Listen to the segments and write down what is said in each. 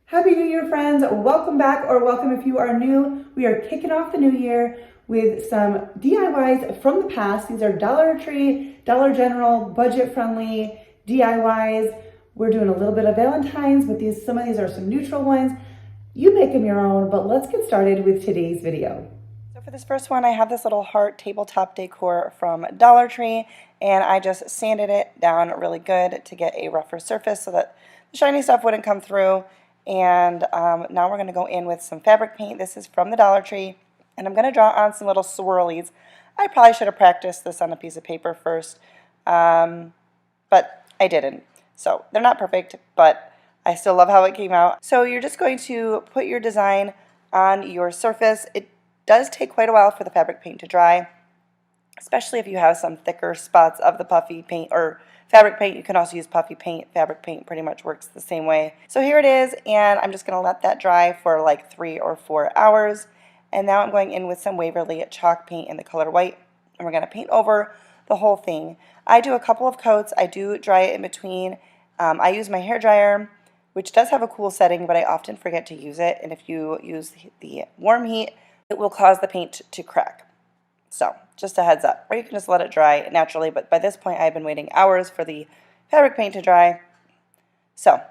Happy New Year, friends. Welcome back, or welcome if you are new. We are kicking off the new year with some DIYs from the past. These are Dollar Tree, Dollar General, budget-friendly DIYs. We're doing a little bit of Valentine's, but some of these are some neutral ones. You make them your own, but let's get started with today's video. So for this first one, I have this little heart tabletop decor from Dollar Tree, and I just sanded it down really good to get a rougher surface so that the shiny stuff wouldn't come through. And now we're going to go in with some fabric paint. This is from the Dollar Tree, and I'm going to draw on some little swirlies. I probably should have practiced this on a piece of paper first, but I didn't. So they're not perfect, but I still love how it came out. So you're just going to put your design on your surface. It does take quite a while for the fabric paint to dry, especially if you have some thicker spots of the puffy paint or fabric paint. You can also use puffy paint. Fabric paint pretty much works the same way. So here it is, and I'm just going to let that dry for like 3 or 4 hours. And now I'm going in with some Waverly chalk paint in the color white, and we're going to paint over the whole thing. I do a couple of coats. I do dry it in between. I use my hair dryer, which does have a cool setting, but I often forget to use it. And if you use the warm heat, it will cause the paint to crack. So just a heads up, or you can just let it dry naturally, but by this point I've been waiting hours for the fabric paint to dry. So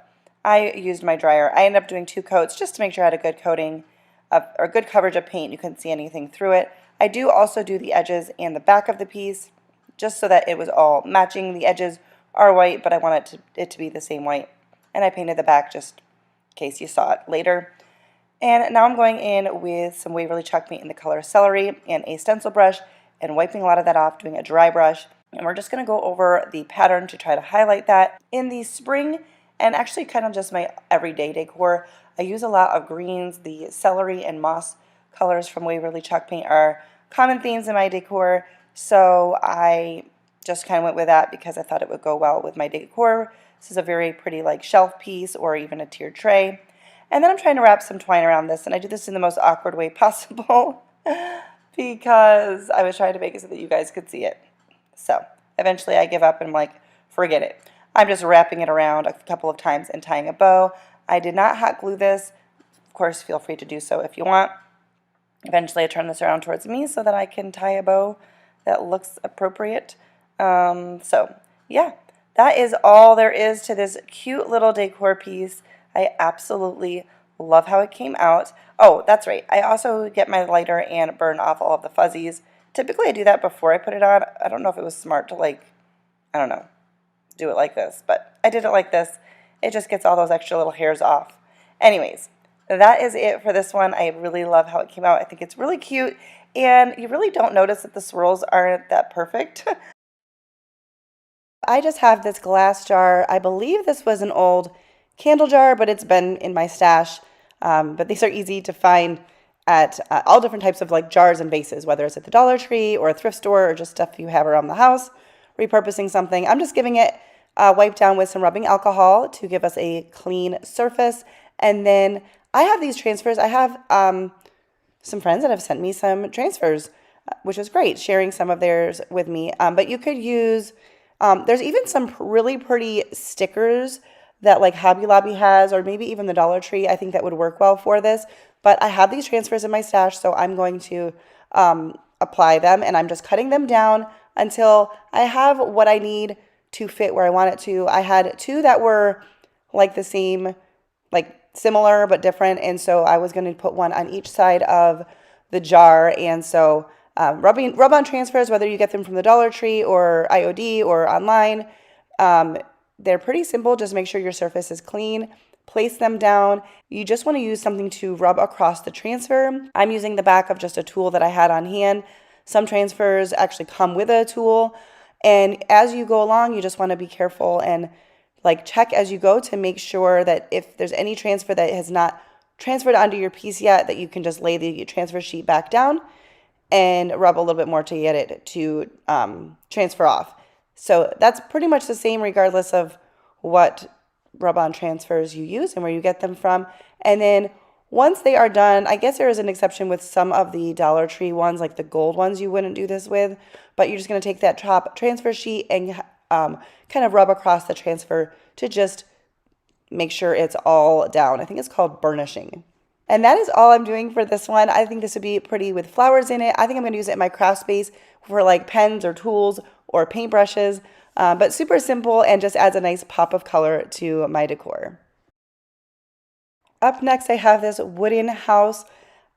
I used my dryer. I ended up doing 2 coats just to make sure I had a good coating or good coverage of paint. You couldn't see anything through it. I do also do the edges and the back of the piece just so that it was all matching. The edges are white, but I wanted it to be the same white. And I painted the back just in case you saw it later. And now I'm going in with some Waverly chalk paint in the color celery and a stencil brush and wiping a lot of that off, doing a dry brush. And we're just going to go over the pattern to try to highlight that. In the spring, and actually kind of just my everyday decor, I use a lot of greens. The celery and moss colors from Waverly chalk paint are common themes in my decor. So I just kind of went with that because I thought it would go well with my decor. This is a very pretty like shelf piece or even a tiered tray. And then I'm trying to wrap some twine around this, and I do this in the most awkward way possible because I was trying to make it so that you guys could see it. So eventually I give up and I'm like, forget it. I'm just wrapping it around a couple of times and tying a bow. I did not hot glue this. Of course, feel free to do so if you want. Eventually I turn this around towards me so that I can tie a bow that looks appropriate. So yeah, that is all there is to this cute little decor piece. I absolutely love how it came out. Oh, that's right. I also get my lighter and burn off all of the fuzzies. Typically I do that before I put it on. I don't know if it was smart to I don't know, do it like this, but I did it like this. It just gets all those extra little hairs off. Anyways, that is it for this one. I really love how it came out. I think it's really cute, and you really don't notice that the swirls aren't that perfect. I just have this glass jar. I believe this was an old candle jar, but it's been in my stash. But these are easy to find at all different types of like jars and vases, whether it's at the Dollar Tree or a thrift store or just stuff you have around the house, repurposing something. I'm just giving it a wipe down with some rubbing alcohol to give us a clean surface. And then I have these transfers. I have some friends that have sent me some transfers, which is great, sharing some of theirs with me. But you could use, there's even some really pretty stickers that like Hobby Lobby has, or maybe even the Dollar Tree. I think that would work well for this. But I have these transfers in my stash, so I'm going to apply them, and I'm just cutting them down until I have what I need to fit where I want it to. I had 2 that were like the same, like similar but different, and so I was going to put one on each side of the jar. And so rub-on transfers, whether you get them from the Dollar Tree or IOD or online, they're pretty simple. Just make sure your surface is clean. Place them down. You just want to use something to rub across the transfer. I'm using the back of just a tool that I had on hand. Some transfers actually come with a tool. And as you go along, you just want to be careful and like check as you go to make sure that if there's any transfer that has not transferred onto your piece yet, that you can just lay the transfer sheet back down and rub a little bit more to get it to transfer off. So that's pretty much the same regardless of what rub-on transfers you use and where you get them from. And then once they are done, I guess there is an exception with some of the Dollar Tree ones, like the gold ones you wouldn't do this with, but you're just going to take that top transfer sheet and kind of rub across the transfer to just make sure it's all down. I think it's called burnishing. And that is all I'm doing for this one. I think this would be pretty with flowers in it. I think I'm going to use it in my craft space for like pens or tools or paintbrushes, but super simple and just adds a nice pop of color to my decor. Up next, I have this wooden house.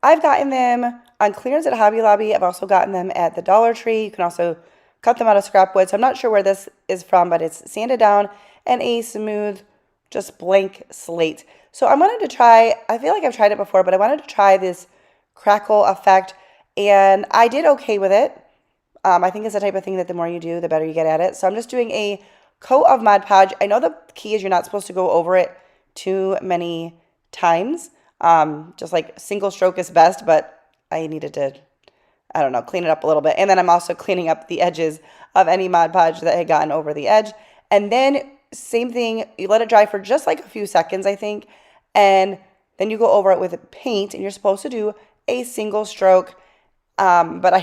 I've gotten them on clearance at Hobby Lobby. I've also gotten them at the Dollar Tree. You can also cut them out of scrap wood. So I'm not sure where this is from, but it's sanded down and a smooth, just blank slate. So I wanted to try, I feel like I've tried it before, but I wanted to try this crackle effect, and I did okay with it. I think it's the type of thing that the more you do, the better you get at it. So I'm just doing a coat of Mod Podge. I know the key is you're not supposed to go over it too many times. Just like single stroke is best, but I needed to, I don't know, clean it up a little bit. And then I'm also cleaning up the edges of any Mod Podge that had gotten over the edge. And then same thing, you let it dry for just like a few seconds, I think. And then you go over it with paint, and you're supposed to do a single stroke. But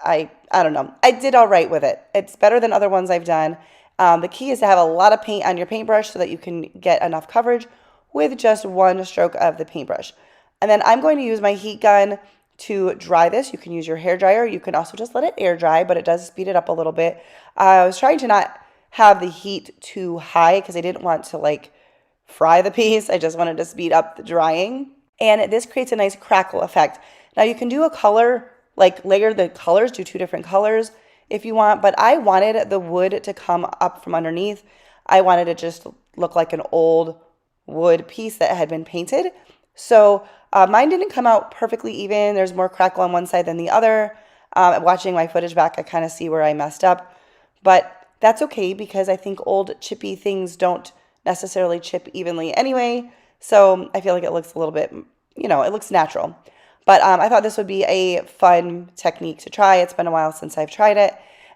I don't know. I did all right with it. It's better than other ones I've done. The key is to have a lot of paint on your paintbrush so that you can get enough coverage with just one stroke of the paintbrush. And then I'm going to use my heat gun to dry this. You can use your hair dryer. You can also just let it air dry, but it does speed it up a little bit. I was trying to not have the heat too high because I didn't want to like fry the piece. I just wanted to speed up the drying. And this creates a nice crackle effect. Now you can do a color, like layer the colors, do 2 different colors if you want, but I wanted the wood to come up from underneath. I wanted it just look like an old wood piece that had been painted. So mine didn't come out perfectly even. There's more crackle on one side than the other. Watching my footage back, I kind of see where I messed up, but that's okay because I think old chippy things don't necessarily chip evenly anyway. So I feel like it looks a little bit, you know, it looks natural. But I thought this would be a fun technique to try. It's been a while since I've tried it.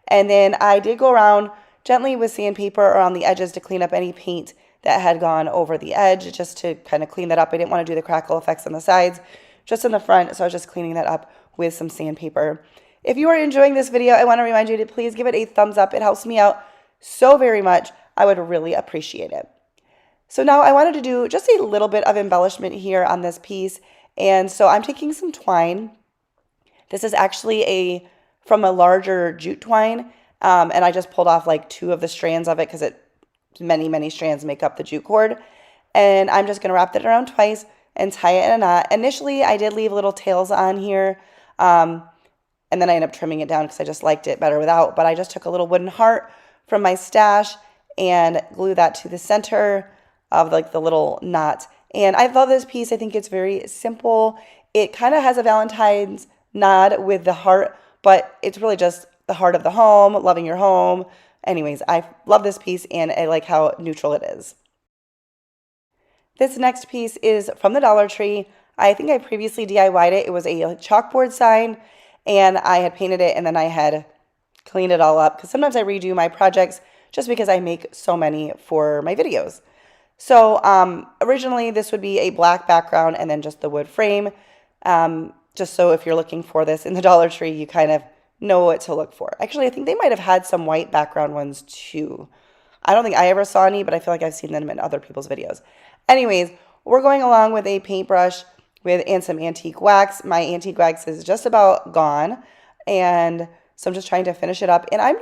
And then I did go around gently with sandpaper around the edges to clean up any paint that had gone over the edge, just to kind of clean that up. I didn't want to do the crackle effects on the sides, just in the front, so I was just cleaning that up with some sandpaper. If you are enjoying this video, I want to remind you to please give it a thumbs up. It helps me out so very much. I would really appreciate it. So now I wanted to do just a little bit of embellishment here on this piece, and so I'm taking some twine. This is actually from a larger jute twine, and I just pulled off like 2 of the strands of it because many strands make up the jute cord. And I'm just going to wrap it around twice and tie it in a knot. Initially, I did leave little tails on here, and then I ended up trimming it down because I just liked it better without. But I just took a little wooden heart from my stash and glued that to the center of like the little knot. And I love this piece. I think it's very simple. It kind of has a Valentine's nod with the heart, but it's really just the heart of the home, loving your home. Anyways, I love this piece and I like how neutral it is. This next piece is from the Dollar Tree. I think I previously DIY'd it. It was a chalkboard sign and I had painted it and then I had cleaned it all up because sometimes I redo my projects just because I make so many for my videos. So originally this would be a black background and then just the wood frame. Just so if you're looking for this in the Dollar Tree, you kind of know what to look for. Actually, I think they might have had some white background ones too. I don't think I ever saw any, but I feel like I've seen them in other people's videos. Anyways, we're going along with a paintbrush and some antique wax. My antique wax is just about gone, and so I'm just trying to finish it up. And I'm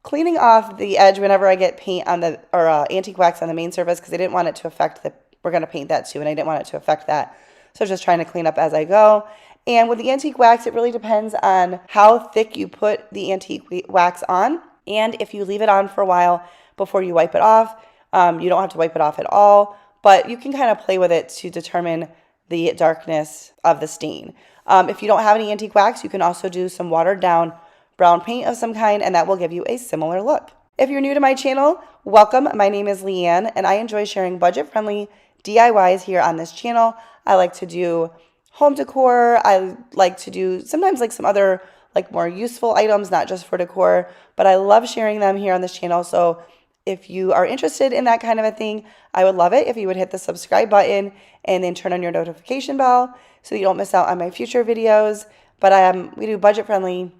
cleaning off the edge whenever I get paint on the, or antique wax on the main surface because I didn't want it to affect the, we're going to paint that too, and I didn't want it to affect that. So I'm just trying to clean up as I go. And with the antique wax, it really depends on how thick you put the antique wax on. And if you leave it on for a while before you wipe it off, you don't have to wipe it off at all, but you can kind of play with it to determine the darkness of the stain. If you don't have any antique wax, you can also do some watered down brown paint of some kind, and that will give you a similar look. If you're new to my channel, welcome. My name is Leanne, and I enjoy sharing budget-friendly DIYs here on this channel. I like to do home decor. I like to do sometimes like some other like more useful items, not just for decor, but I love sharing them here on this channel. So if you are interested in that kind of a thing, I would love it if you would hit the subscribe button and then turn on your notification bell so that you don't miss out on my future videos. But we do budget friendly,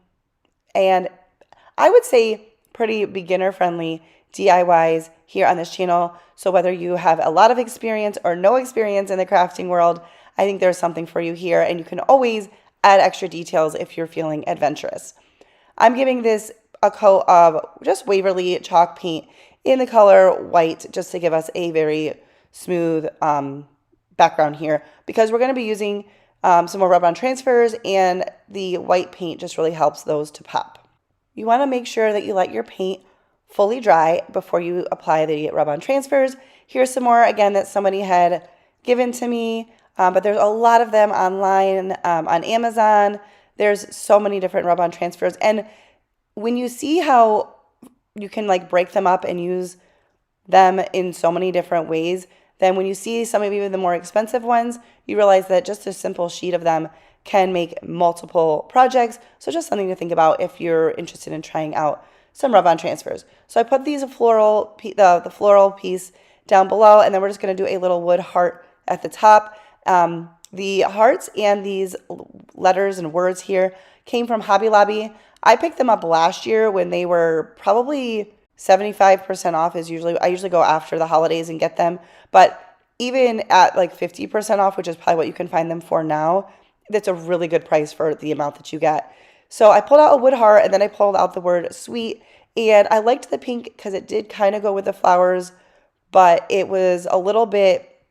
and I would say pretty beginner friendly DIYs here on this channel. So whether you have a lot of experience or no experience in the crafting world, I think there's something for you here, and you can always add extra details if you're feeling adventurous. I'm giving this a coat of just Waverly chalk paint in the color white, just to give us a very smooth background here, because we're going to be using some more rub-on transfers, and the white paint just really helps those to pop. You want to make sure that you let your paint fully dry before you apply the rub-on transfers. Here's some more, again, that somebody had given to me, but there's a lot of them online, on Amazon. There's so many different rub-on transfers, and when you see how you can like break them up and use them in so many different ways, then when you see some of even the more expensive ones, you realize that just a simple sheet of them can make multiple projects. So just something to think about if you're interested in trying out some rub-on transfers. So I put the floral piece down below, and then we're just going to do a little wood heart at the top. The hearts and these letters and words here came from Hobby Lobby. I picked them up last year when they were probably 75% off. I usually go after the holidays and get them, but even at like 50% off, which is probably what you can find them for now, that's a really good price for the amount that you get. So I pulled out a wood heart, and then I pulled out the word sweet, and I liked the pink because it did kind of go with the flowers, but it was a little bit,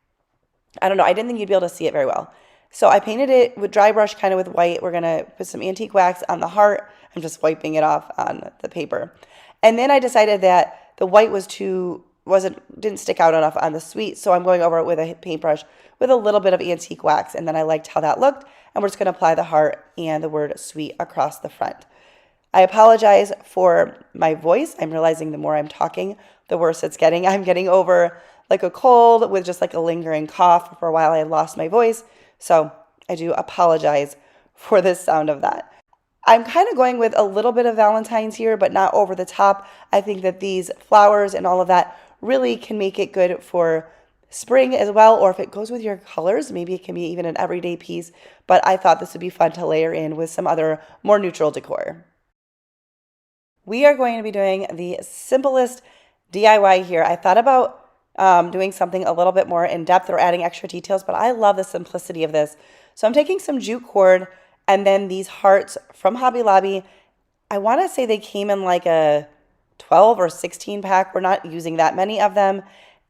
I don't know, I didn't think you'd be able to see it very well. So I painted it with dry brush, kind of with white. We're going to put some antique wax on the heart. I'm just wiping it off on the paper. And then I decided that the white didn't stick out enough on the sweet, so I'm going over it with a paintbrush with a little bit of antique wax, and then I liked how that looked, and we're just going to apply the heart and the word sweet across the front. I apologize for my voice. I'm realizing the more I'm talking, the worse it's getting. I'm getting over like a cold with just like a lingering cough. For a while I lost my voice, so I do apologize for the sound of that. I'm kind of going with a little bit of Valentine's here, but not over the top. I think that these flowers and all of that really can make it good for spring as well, or if it goes with your colors, maybe it can be even an everyday piece, but I thought this would be fun to layer in with some other more neutral decor. We are going to be doing the simplest DIY here. I thought about doing something a little bit more in depth or adding extra details, but I love the simplicity of this. So I'm taking some jute cord and then these hearts from Hobby Lobby. I want to say they came in like a 12 or 16 pack. We're not using that many of them.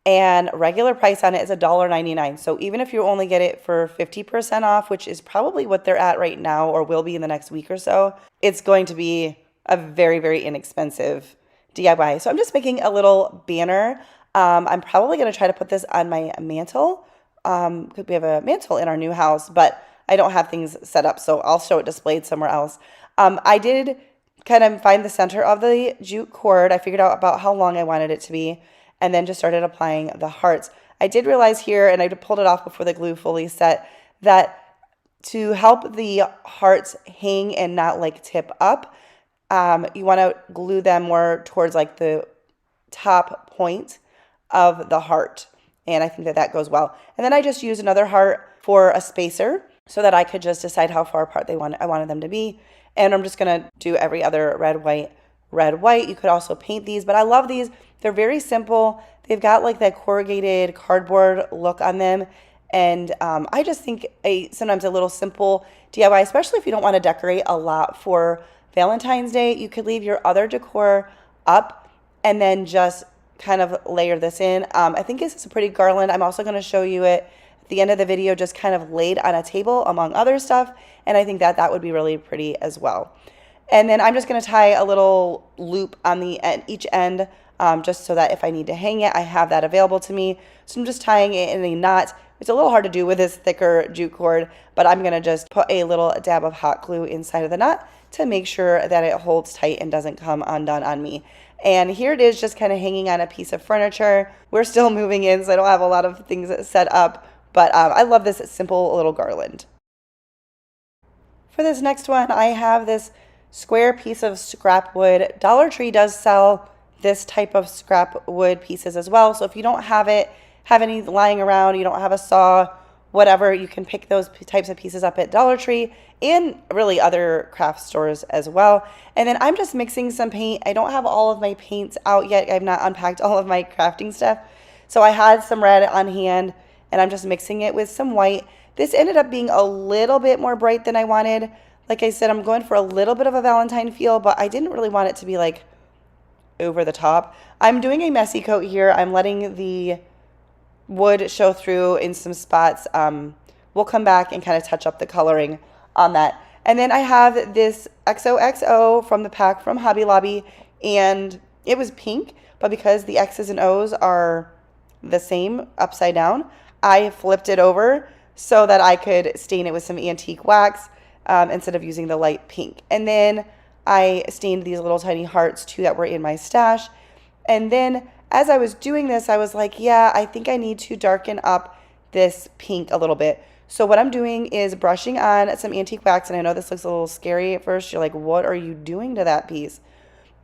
And regular price on it is $1.99. So even if you only get it for 50% off, which is probably what they're at right now or will be in the next week or so, it's going to be a very, very inexpensive DIY. So I'm just making a little banner. I'm probably going to try to put this on my mantle because we have a mantle in our new house, but I don't have things set up, so I'll show it displayed somewhere else. I did kind of find the center of the jute cord. I figured out about how long I wanted it to be, and then just started applying the hearts. I did realize here, and I pulled it off before the glue fully set, that to help the hearts hang and not like tip up, you want to glue them more towards like the top point of the heart, and I think that that goes well. And then I just used another heart for a spacer so that I could just decide how far apart I wanted them to be. And I'm just going to do every other red, white, red, white. You could also paint these, but I love these. They're very simple. They've got like that corrugated cardboard look on them. And I just think sometimes a little simple DIY, especially if you don't want to decorate a lot for Valentine's Day, you could leave your other decor up and then just kind of layer this in. I think this is a pretty garland. I'm also going to show you it at the end of the video, just kind of laid on a table among other stuff. And I think that that would be really pretty as well. And then I'm just going to tie a little loop on the each end, just so that if I need to hang it, I have that available to me. So I'm just tying it in a knot. It's a little hard to do with this thicker jute cord, but I'm going to just put a little dab of hot glue inside of the knot to make sure that it holds tight and doesn't come undone on me. And here it is, just kind of hanging on a piece of furniture. We're still moving in, so I don't have a lot of things set up, but I love this simple little garland. For this next one, I have this square piece of scrap wood. Dollar Tree does sell this type of scrap wood pieces as well, so if you don't have any lying around, you don't have a saw whatever. You can pick those types of pieces up at Dollar Tree and really other craft stores as well. And then I'm just mixing some paint. I don't have all of my paints out yet. I've not unpacked all of my crafting stuff. So I had some red on hand and I'm just mixing it with some white. This ended up being a little bit more bright than I wanted. Like I said, I'm going for a little bit of a Valentine feel, but I didn't really want it to be like over the top. I'm doing a messy coat here. I'm letting the wood show through in some spots. We'll come back and kind of touch up the coloring on that. And then I have this XOXO from the pack from Hobby Lobby, and it was pink, but because the X's and O's are the same upside down, I flipped it over so that I could stain it with some antique wax instead of using the light pink. And then I stained these little tiny hearts too that were in my stash. And then as I was doing this, I was like, yeah, I think I need to darken up this pink a little bit. So what I'm doing is brushing on some antique wax, and I know this looks a little scary at first. You're like, what are you doing to that piece?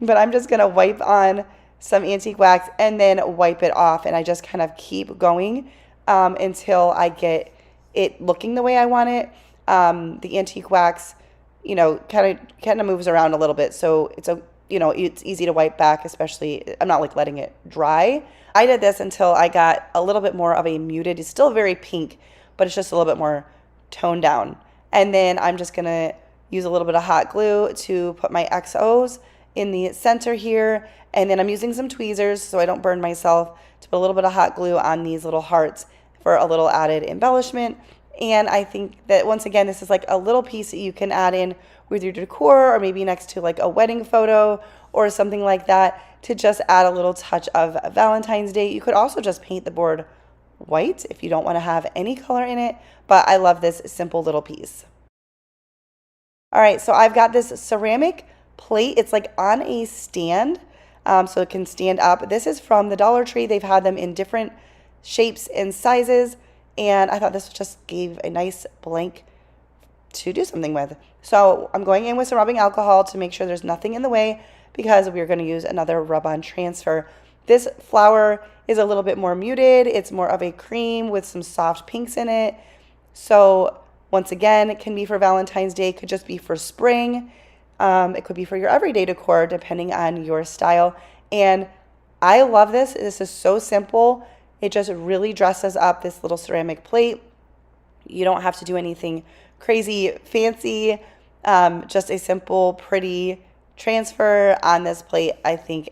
But I'm just going to wipe on some antique wax and then wipe it off, and I just kind of keep going until I get it looking the way I want it. The antique wax, you know, kind of moves around a little bit, so it's easy to wipe back, especially I'm not like letting it dry. I did this until I got a little bit more of a muted, it's still very pink, but it's just a little bit more toned down. And then I'm just gonna use a little bit of hot glue to put my XOs in the center here. And then I'm using some tweezers so I don't burn myself to put a little bit of hot glue on these little hearts for a little added embellishment. And I think that once again, this is like a little piece that you can add in with your decor, or maybe next to like a wedding photo or something like that, to just add a little touch of Valentine's Day. You could also just paint the board white if you don't want to have any color in it, but I love this simple little piece. All right, so I've got this ceramic plate. It's like on a stand, so it can stand up. This is from the Dollar Tree. They've had them in different shapes and sizes, and I thought this just gave a nice blank to do something with. So I'm going in with some rubbing alcohol to make sure there's nothing in the way, because we're going to use another rub-on transfer. This flower is a little bit more muted. It's more of a cream with some soft pinks in it. So once again, it can be for Valentine's Day. It could just be for spring. It could be for your everyday decor, depending on your style. And I love this. This is so simple. It just really dresses up this little ceramic plate. You don't have to do anything crazy fancy. Just a simple, pretty transfer on this plate, I think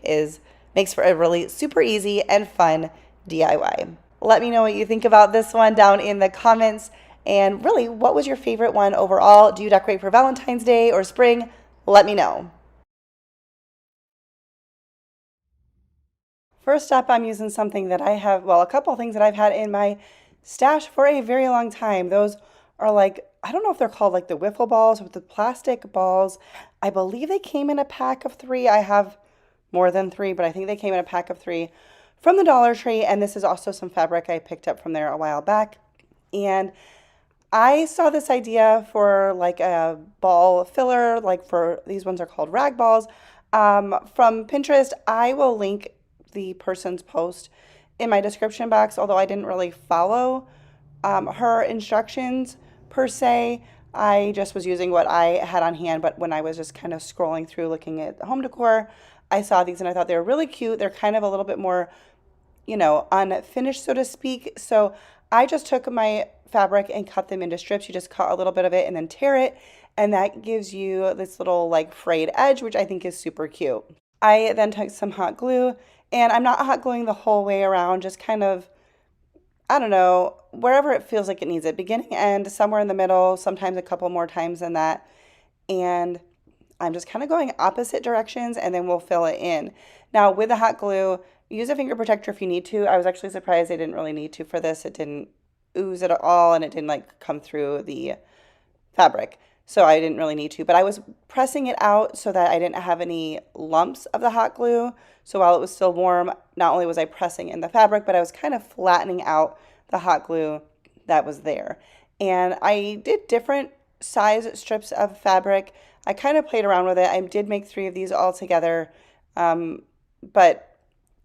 makes for a really super easy and fun DIY. Let me know what you think about this one down in the comments. And really, what was your favorite one overall? Do you decorate for Valentine's Day or spring? Let me know. First up, I'm using something that I have, well, a couple things that I've had in my stash for a very long time. Those are like, I don't know if they're called like the wiffle balls with the plastic balls. I believe they came in a pack of 3. I have more than 3, but I think they came in a pack of 3 from the Dollar Tree. And this is also some fabric I picked up from there a while back. And I saw this idea for like a ball filler, like for these ones are called rag balls, from Pinterest. I will link the person's post in my description box, although I didn't really follow her instructions per se. I just was using what I had on hand, but when I was just kind of scrolling through looking at the home decor, I saw these and I thought they were really cute. They're kind of a little bit more, unfinished, so to speak. So I just took my fabric and cut them into strips. You just cut a little bit of it and then tear it, and that gives you this little like frayed edge, which I think is super cute. I then took some hot glue, and I'm not hot gluing the whole way around, just kind of, I don't know, wherever it feels like it needs it, beginning, end, somewhere in the middle, sometimes a couple more times than that. And I'm just kind of going opposite directions, and then we'll fill it in. Now with the hot glue, use a finger protector if you need to. I was actually surprised I didn't really need to for this. It didn't ooze at all, and it didn't like come through the fabric. So I didn't really need to, but I was pressing it out so that I didn't have any lumps of the hot glue. So while it was still warm, not only was I pressing in the fabric, but I was kind of flattening out the hot glue that was there. And I did different size strips of fabric. I kind of played around with it. I did make 3 of these all together, but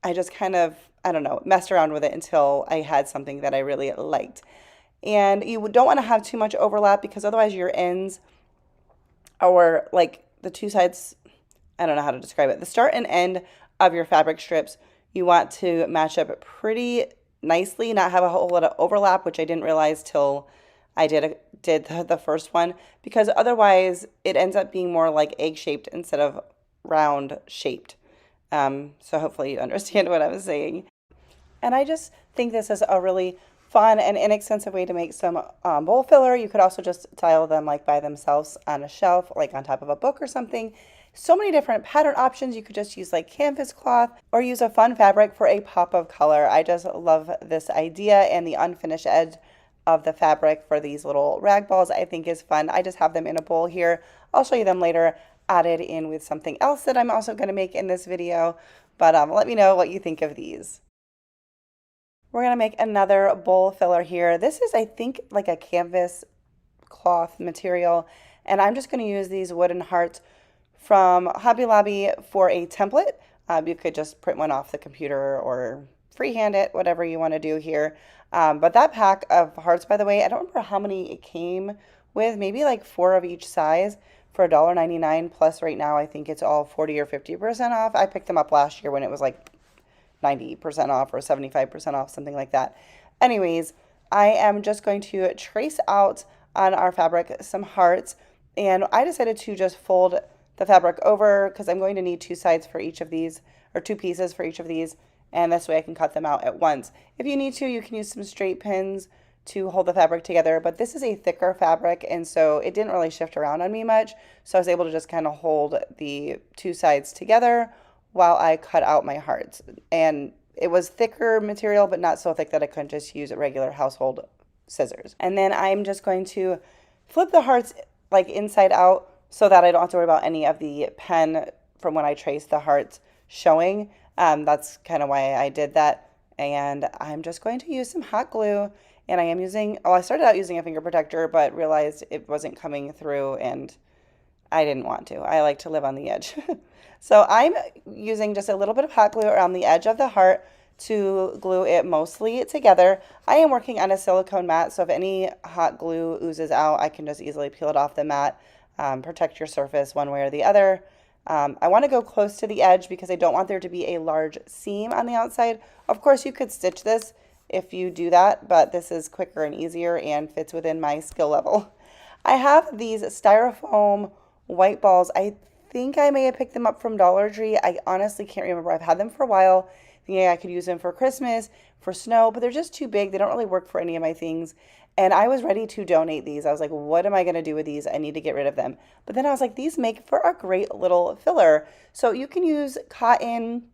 I just kind of, I don't know, messed around with it until I had something that I really liked. And you don't want to have too much overlap because otherwise your ends or like the two sides, I don't know how to describe it, the start and end of your fabric strips, you want to match up pretty nicely, not have a whole lot of overlap, which I didn't realize till I did the first one, because otherwise it ends up being more like egg shaped instead of round shaped. So hopefully you understand what I was saying. And I just think this is a really fun and inexpensive way to make some bowl filler. You could also just style them like by themselves on a shelf, like on top of a book or something. So many different pattern options. You could just use like canvas cloth or use a fun fabric for a pop of color. I just love this idea, and the unfinished edge of the fabric for these little rag balls I think is fun. I just have them in a bowl here. I'll show you them later, added in with something else that I'm also going to make in this video. But let me know what you think of these. We're going to make another bowl filler here. This is, I think, like a canvas cloth material, and I'm just going to use these wooden hearts from Hobby Lobby for a template. You could just print one off the computer or freehand it, whatever you want to do here. But that pack of hearts, by the way, I don't remember how many it came with, maybe like 4 of each size for $1.99, plus right now I think it's all 40 or 50% off. I picked them up last year when it was like 90% off or 75% off, something like that. Anyways, I am just going to trace out on our fabric some hearts, and I decided to just fold the fabric over because I'm going to need 2 sides for each of these, or 2 pieces for each of these, and this way I can cut them out at once. If you need to, you can use some straight pins to hold the fabric together, but this is a thicker fabric, and so it didn't really shift around on me much, so I was able to just kind of hold the 2 sides together while I cut out my hearts. And it was thicker material, but not so thick that I couldn't just use a regular household scissors. And then I'm just going to flip the hearts like inside out so that I don't have to worry about any of the pen from when I traced the hearts showing. That's kind of why I did that. And I'm just going to use some hot glue, and I am using, I started out using a finger protector, but realized it wasn't coming through and I didn't want to. I like to live on the edge. So I'm using just a little bit of hot glue around the edge of the heart to glue it mostly together. I am working on a silicone mat, so if any hot glue oozes out, I can just easily peel it off the mat. Protect your surface one way or the other. I want to go close to the edge because I don't want there to be a large seam on the outside. Of course, you could stitch this if you do that, but this is quicker and easier and fits within my skill level. I have these styrofoam white balls. I think I may have picked them up from Dollar Tree. I honestly can't remember. I've had them for a while, thinking I could use them for Christmas, for snow, but they're just too big. They don't really work for any of my things. And I was ready to donate these. I was like, what am I going to do with these? I need to get rid of them. But then I was like, these make for a great little filler. So you can use cotton,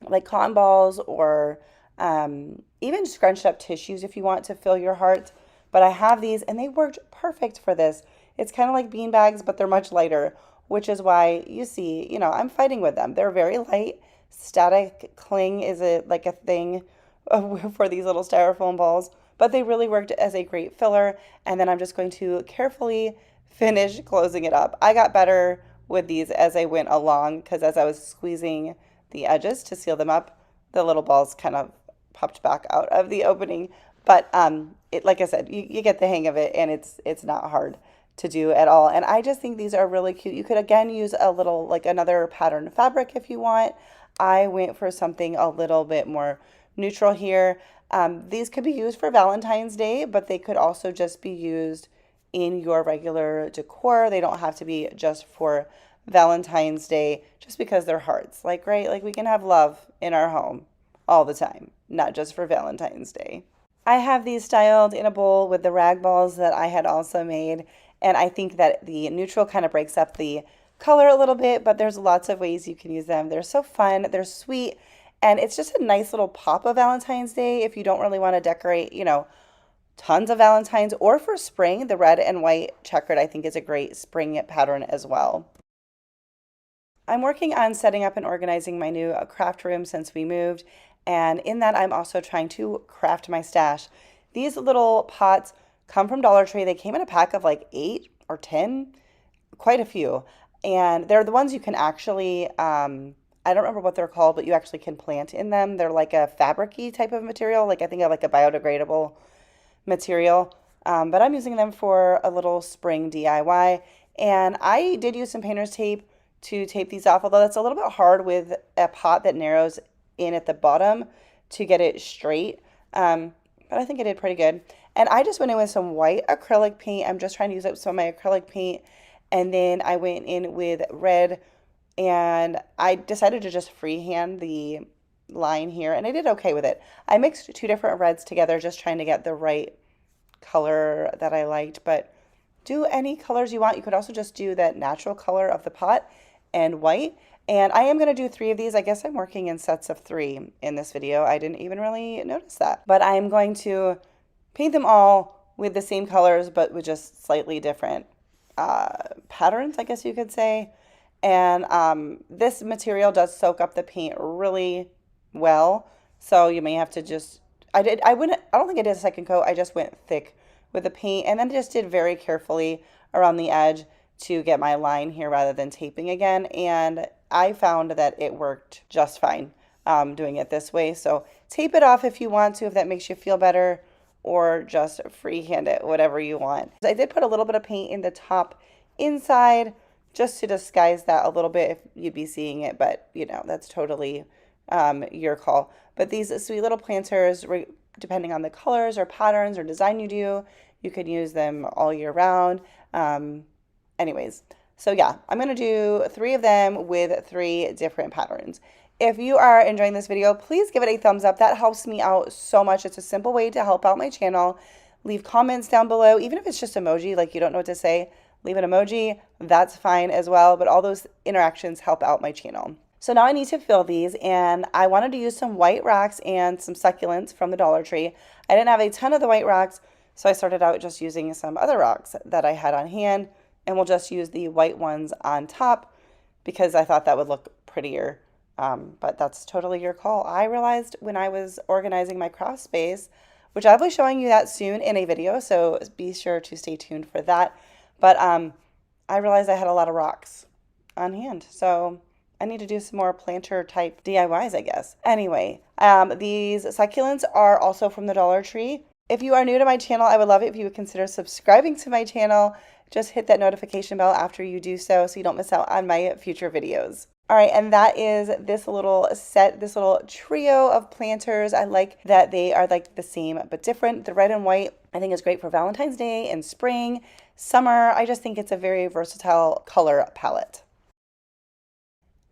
like cotton balls, or even scrunched up tissues if you want to fill your heart. But I have these, and they worked perfect for this. It's kind of like bean bags, but they're much lighter, which is why you see, I'm fighting with them. They're very light. Static cling is like a thing for these little styrofoam balls, but they really worked as a great filler. And then I'm just going to carefully finish closing it up. I got better with these as I went along because as I was squeezing the edges to seal them up, the little balls kind of popped back out of the opening. But like I said, you get the hang of it, and it's not hard to do at all. And I just think these are really cute. You could again use a little, like another pattern fabric if you want. I went for something a little bit more neutral here. These could be used for Valentine's Day, but they could also just be used in your regular decor. They don't have to be just for Valentine's Day just because they're hearts. Like, right? Like we can have love in our home all the time, not just for Valentine's Day. I have these styled in a bowl with the rag balls that I had also made, and I think that the neutral kind of breaks up the color a little bit, but there's lots of ways you can use them. They're so fun, they're sweet, and it's just a nice little pop of Valentine's Day if you don't really want to decorate, tons of Valentines, or for spring. The red and white checkered I think is a great spring pattern as well. I'm working on setting up and organizing my new craft room since we moved, and in that I'm also trying to craft my stash. These little pots come from Dollar Tree. They came in a pack of like 8 or 10, quite a few. And they're the ones you can actually, I don't remember what they're called, but you actually can plant in them. They're like a fabric-y type of material, like I think of like a biodegradable material. but I'm using them for a little spring DIY. And I did use some painter's tape to tape these off, although that's a little bit hard with a pot that narrows in at the bottom to get it straight. But I think I did pretty good. And I just went in with some white acrylic paint. I'm just trying to use up some of my acrylic paint. And then I went in with red, and I decided to just freehand the line here, and I did okay with it. I mixed two different reds together, just trying to get the right color that I liked, but do any colors you want. You could also just do that natural color of the pot and white. And I am going to do 3 of these. I guess I'm working in sets of 3 in this video. I didn't even really notice that. But I'm going to paint them all with the same colors, but with just slightly different patterns, I guess you could say. And this material does soak up the paint really well. So you may have to just, I don't think I did a second coat. I just went thick with the paint and then just did very carefully around the edge to get my line here rather than taping again. And I found that it worked just fine doing it this way. So tape it off if you want to, if that makes you feel better, or just freehand it, whatever you want. I did put a little bit of paint in the top inside just to disguise that a little bit if you'd be seeing it, but you know, that's totally your call. But these sweet little planters, depending on the colors or patterns or design you do, you could use them all year round. Anyways, so yeah, I'm going to do 3 of them with 3 different patterns. If you are enjoying this video, please give it a thumbs up. That helps me out so much. It's a simple way to help out my channel. Leave comments down below, even if it's just emoji, like you don't know what to say, leave an emoji. That's fine as well, but all those interactions help out my channel. So now I need to fill these, and I wanted to use some white rocks and some succulents from the Dollar Tree. I didn't have a ton of the white rocks, so I started out just using some other rocks that I had on hand, and we'll just use the white ones on top because I thought that would look prettier. But that's totally your call. I realized when I was organizing my craft space, which I'll be showing you that soon in a video, so be sure to stay tuned for that. But I realized I had a lot of rocks on hand, so I need to do some more planter type DIYs, I guess. Anyway, these succulents are also from the Dollar Tree. If you are new to my channel, I would love it if you would consider subscribing to my channel. Just hit that notification bell after you do so you don't miss out on my future videos. All right, and that is this little set, this little trio of planters. I like that they are like the same but different. The red and white I think is great for Valentine's Day and spring, summer. I just think it's a very versatile color palette.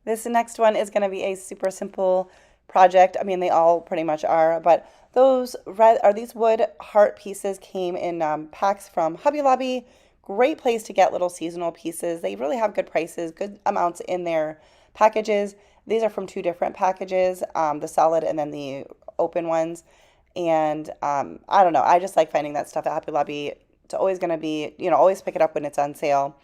This next one is going to be a super simple project. I mean, they all pretty much are, but these wood heart pieces came in packs from Hobby Lobby. Great place to get little seasonal pieces. They really have good prices, good amounts in their packages. These are from 2 different packages, the solid and then the open ones. And I don't know, I just like finding that stuff at Hobby Lobby. It's always going to be, you know, always pick it up when it's on sale.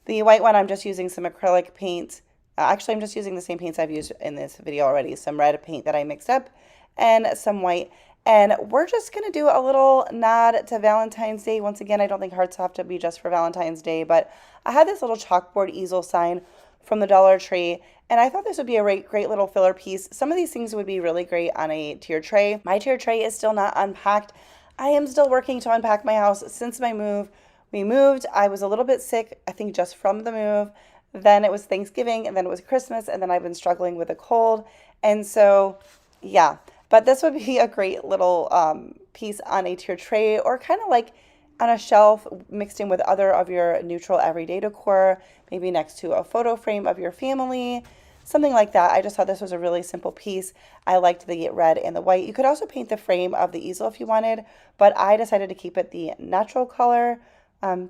The white one, I'm just using some acrylic paint. Actually, I'm just using the same paints I've used in this video already. Some red paint that I mixed up and some white. And we're just going to do a little nod to Valentine's Day. Once again, I don't think hearts have to be just for Valentine's Day, but I had this little chalkboard easel sign from the Dollar Tree, and I thought this would be a great little filler piece. Some of these things would be really great on a tier tray. My tier tray is still not unpacked. I am still working to unpack my house since my move. We moved. I was a little bit sick, I think just from the move. Then it was Thanksgiving, and then it was Christmas, and then I've been struggling with a cold. And so, yeah. But this would be a great little piece on a tier tray, or kind of like on a shelf mixed in with other of your neutral everyday decor, maybe next to a photo frame of your family, something like that. I just thought this was a really simple piece. I liked the red and the white. You could also paint the frame of the easel if you wanted, but I decided to keep it the natural color.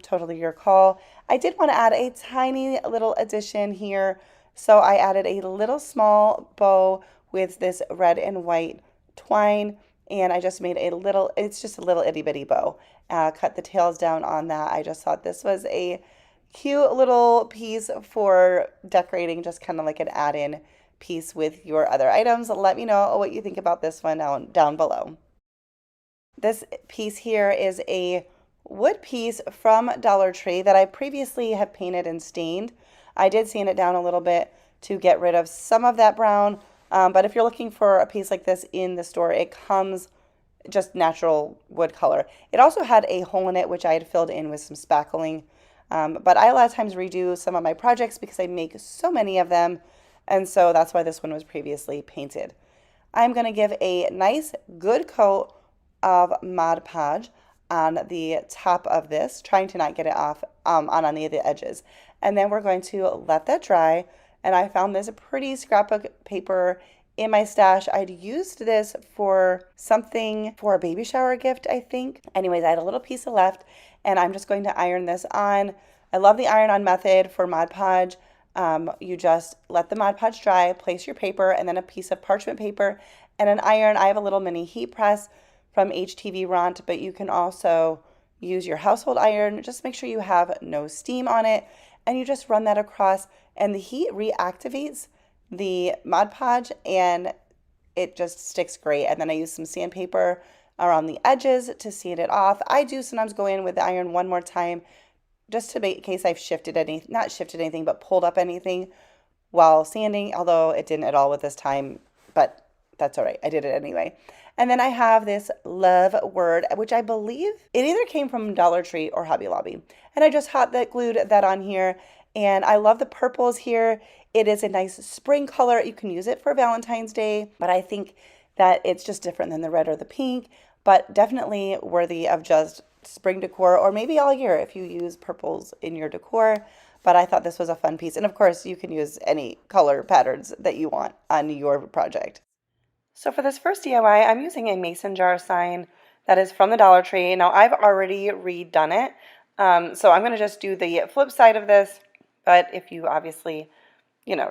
Totally your call. I did want to add a tiny little addition here. So I added a little small bow with this red and white twine, and I just made a little, it's just a little itty bitty bow. Cut the tails down on that. I just thought this was a cute little piece for decorating, just kind of like an add-in piece with your other items. Let me know what you think about this one down below. This piece here is a wood piece from Dollar Tree that I previously have painted and stained. I did sand it down a little bit to get rid of some of that brown, but if you're looking for a piece like this in the store, it comes just natural wood color. It also had a hole in it, which I had filled in with some spackling. But I a lot of times redo some of my projects because I make so many of them. And so that's why this one was previously painted. I'm going to give a nice good coat of Mod Podge on the top of this, trying to not get it off on any of the edges. And then we're going to let that dry. And I found this pretty scrapbook paper in my stash. I'd used this for something for a baby shower gift, I think. Anyways, I had a little piece left, and I'm just going to iron this on. I love the iron-on method for Mod Podge. You just let the Mod Podge dry, place your paper, and then a piece of parchment paper and an iron. I have a little mini heat press from HTV Ront, but you can also use your household iron. Just make sure you have no steam on it, and you just run that across, and the heat reactivates the Mod Podge, and it just sticks great. And then I use some sandpaper around the edges to sand it off. I do sometimes go in with the iron one more time just to make in case I've not shifted anything, but pulled up anything while sanding, although it didn't at all with this time, but that's all right. I did it anyway. And then I have this love word, which I believe it either came from Dollar Tree or Hobby Lobby. And I just glued that on here. And I love the purples here. It is a nice spring color. You can use it for Valentine's Day, but I think that it's just different than the red or the pink, but definitely worthy of just spring decor, or maybe all year if you use purples in your decor. But I thought this was a fun piece. And of course, you can use any color patterns that you want on your project. So for this first DIY, I'm using a mason jar sign that is from the Dollar Tree. Now I've already redone it, so I'm going to just do the flip side of this. But if you obviously,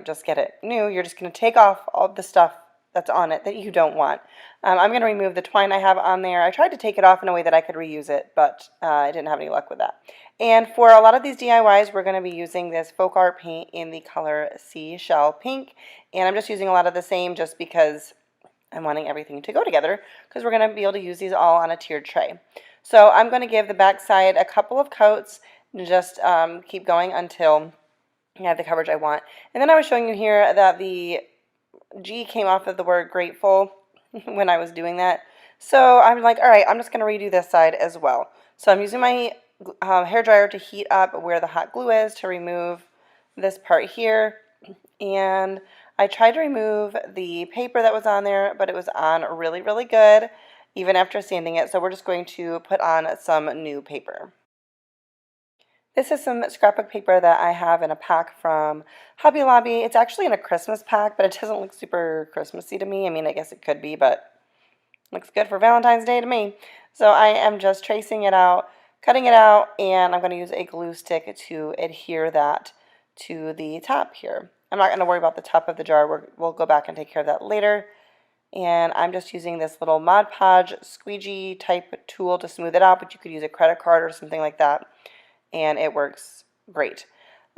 just get it new, you're just going to take off all the stuff that's on it that you don't want. I'm going to remove the twine I have on there. I tried to take it off in a way that I could reuse it, but I didn't have any luck with that. And for a lot of these DIYs, we're going to be using this folk art paint in the color Seashell Pink. And I'm just using a lot of the same just because I'm wanting everything to go together, because we're going to be able to use these all on a tiered tray. So I'm going to give the back side a couple of coats and just keep going until I have the coverage I want. And then I was showing you here that the G came off of the word grateful when I was doing that. So I'm like, all right, I'm just going to redo this side as well. So I'm using my hair dryer to heat up where the hot glue is to remove this part here. And I tried to remove the paper that was on there, but it was on really, really good, even after sanding it. So we're just going to put on some new paper. This is some scrapbook paper that I have in a pack from Hobby Lobby. It's actually in a Christmas pack, but it doesn't look super Christmassy to me. I mean, I guess it could be, but it looks good for Valentine's Day to me. So I am just tracing it out, cutting it out, and I'm going to use a glue stick to adhere that to the top here. I'm not going to worry about the top of the jar. We'll go back and take care of that later. And I'm just using this little Mod Podge squeegee type tool to smooth it out, but you could use a credit card or something like that, and it works great.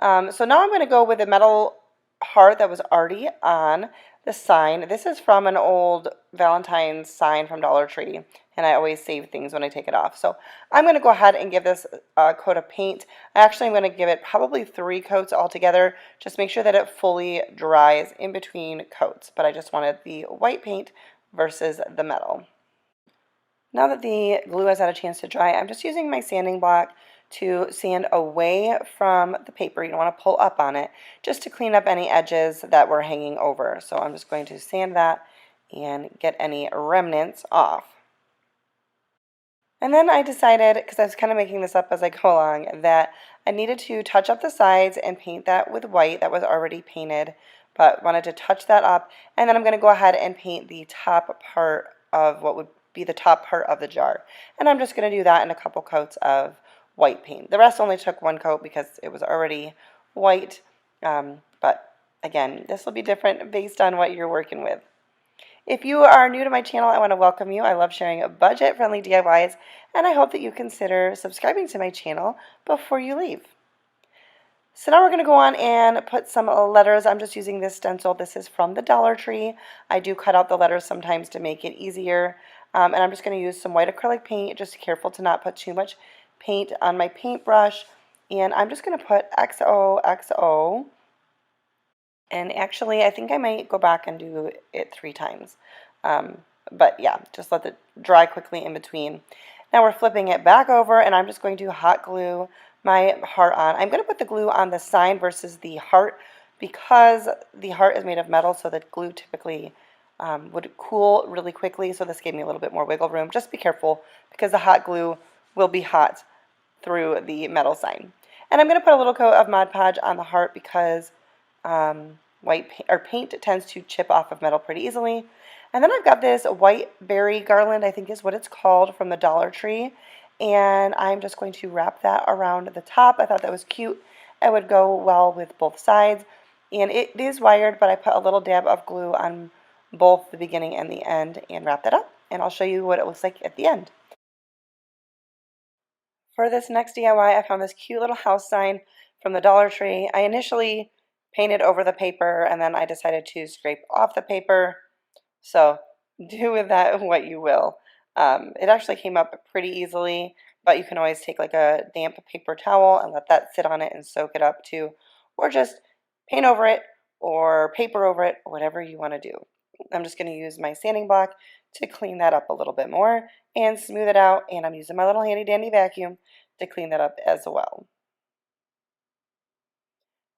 So now I'm going to go with a metal heart that was already on the sign. This is from an old Valentine's sign from Dollar Tree, and I always save things when I take it off. So I'm going to go ahead and give this a coat of paint. Actually, I'm going to give it probably 3 coats altogether. Just make sure that it fully dries in between coats. But I just wanted the white paint versus the metal. Now that the glue has had a chance to dry, I'm just using my sanding block to sand away from the paper. You don't want to pull up on it, just to clean up any edges that were hanging over. So I'm just going to sand that and get any remnants off. And then I decided, because I was kind of making this up as I go along, that I needed to touch up the sides and paint that with white that was already painted, but wanted to touch that up. And then I'm going to go ahead and paint the top part of what would be the top part of the jar. And I'm just going to do that in a couple coats of white paint. The rest only took 1 coat because it was already white, but again, this will be different based on what you're working with. If you are new to my channel, I want to welcome you. I love sharing budget-friendly DIYs, and I hope that you consider subscribing to my channel before you leave. So now we're going to go on and put some letters. I'm just using this stencil. This is from the Dollar Tree. I do cut out the letters sometimes to make it easier, and I'm just going to use some white acrylic paint, just careful to not put too much paint on my paintbrush, and I'm just going to put XOXO, and actually I think I might go back and do it 3 times. But yeah, just let it dry quickly in between. Now we're flipping it back over, and I'm just going to hot glue my heart on. I'm going to put the glue on the sign versus the heart because the heart is made of metal, so the glue typically would cool really quickly. So this gave me a little bit more wiggle room. Just be careful because the hot glue will be hot through the metal sign. And I'm going to put a little coat of Mod Podge on the heart because paint tends to chip off of metal pretty easily. And then I've got this white berry garland, I think is what it's called, from the Dollar Tree. And I'm just going to wrap that around the top. I thought that was cute. It would go well with both sides. And it is wired, but I put a little dab of glue on both the beginning and the end and wrap that up. And I'll show you what it looks like at the end. For this next DIY, I found this cute little house sign from the Dollar Tree. I initially painted over the paper, and then I decided to scrape off the paper. So do with that what you will. It actually came up pretty easily, but you can always take like a damp paper towel and let that sit on it and soak it up too. Or just paint over it or paper over it, whatever you want to do. I'm just going to use my sanding block to clean that up a little bit more and smooth it out, and I'm using my little handy dandy vacuum to clean that up as well.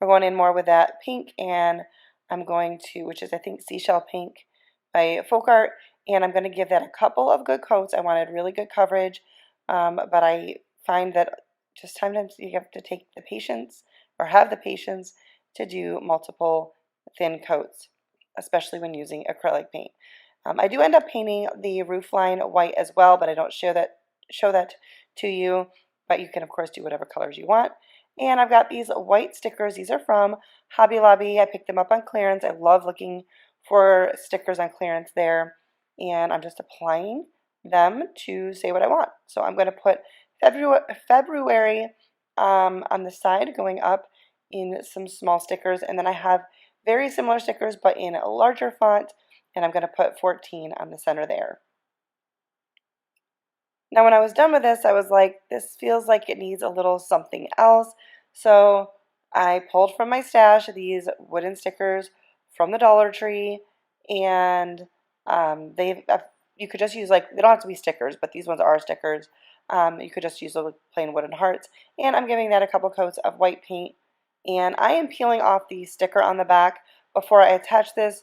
We're going in more with that pink, and I'm going to, which is I think Seashell Pink by Folk Art, and I'm going to give that a couple of good coats. I wanted really good coverage, but I find that just sometimes you have to take the patience or have the patience to do multiple thin coats, especially when using acrylic paint. I do end up painting the roof line white as well, but I don't show that to you. But you can, of course, do whatever colors you want. And I've got these white stickers. These are from Hobby Lobby. I picked them up on clearance. I love looking for stickers on clearance there. And I'm just applying them to say what I want. So I'm going to put February on the side going up in some small stickers. And then I have very similar stickers but in a larger font. And I'm going to put 14 on the center there. Now when I was done with this, I was like, this feels like it needs a little something else. So I pulled from my stash these wooden stickers from the Dollar Tree, and you could just use, like, they don't have to be stickers, but these ones are stickers. You could just use the plain wooden hearts, and I'm giving that a couple coats of white paint, and I am peeling off the sticker on the back before I attach this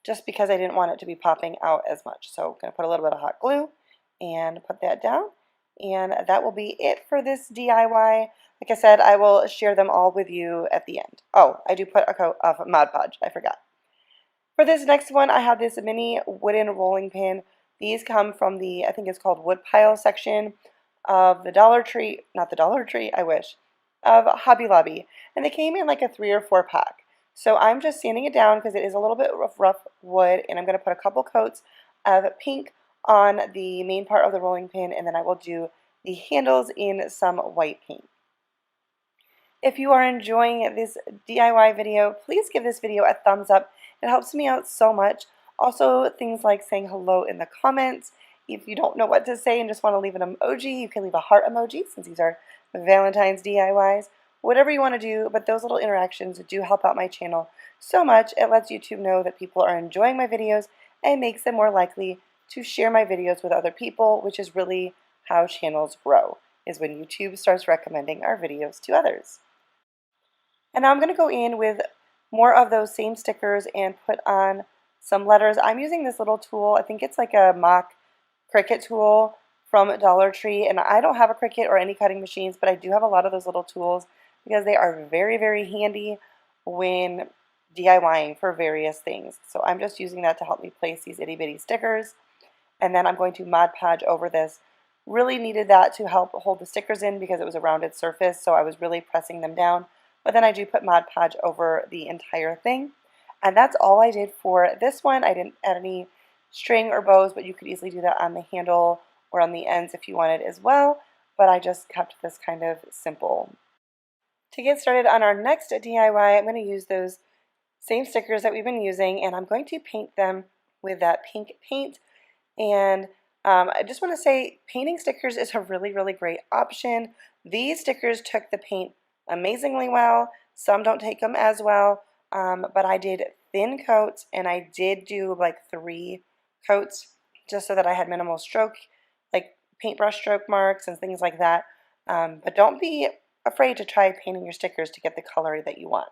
just because I didn't want it to be popping out as much. So I'm going to put a little bit of hot glue and put that down, and that will be it for this DIY. Like I said, I will share them all with you at the end. Oh, I do put a coat of Mod Podge, I forgot. For this next one, I have this mini wooden rolling pin. These come from the, I think it's called Woodpile section of the Dollar Tree, not the Dollar Tree, I wish, of Hobby Lobby. And they came in like a 3 or 4 pack. So I'm just sanding it down because it is a little bit rough wood, and I'm going to put a couple coats of pink on the main part of the rolling pin, and then I will do the handles in some white paint. If you are enjoying this DIY video, please give this video a thumbs up. It helps me out so much. Also, things like saying hello in the comments. If you don't know what to say and just want to leave an emoji, you can leave a heart emoji since these are Valentine's DIYs. Whatever you want to do, but those little interactions do help out my channel so much. It lets YouTube know that people are enjoying my videos and makes them more likely to share my videos with other people, which is really how channels grow, is when YouTube starts recommending our videos to others. And now I'm going to go in with more of those same stickers and put on some letters. I'm using this little tool. I think it's like a mock Cricut tool from Dollar Tree, and I don't have a Cricut or any cutting machines, but I do have a lot of those little tools because they are very, very handy when DIYing for various things. So I'm just using that to help me place these itty bitty stickers, and then I'm going to Mod Podge over this. Really needed that to help hold the stickers in because it was a rounded surface, so I was really pressing them down. But then I do put Mod Podge over the entire thing. And that's all I did for this one. I didn't add any string or bows, but you could easily do that on the handle or on the ends if you wanted as well. But I just kept this kind of simple. To get started on our next DIY, I'm going to use those same stickers that we've been using, and I'm going to paint them with that pink paint. And I just want to say painting stickers is a really, really great option. These stickers took the paint amazingly well. Some don't take them as well, but I did thin coats, and I did do like 3 coats just so that I had minimal stroke, like paintbrush stroke marks and things like that. But don't be afraid to try painting your stickers to get the color that you want.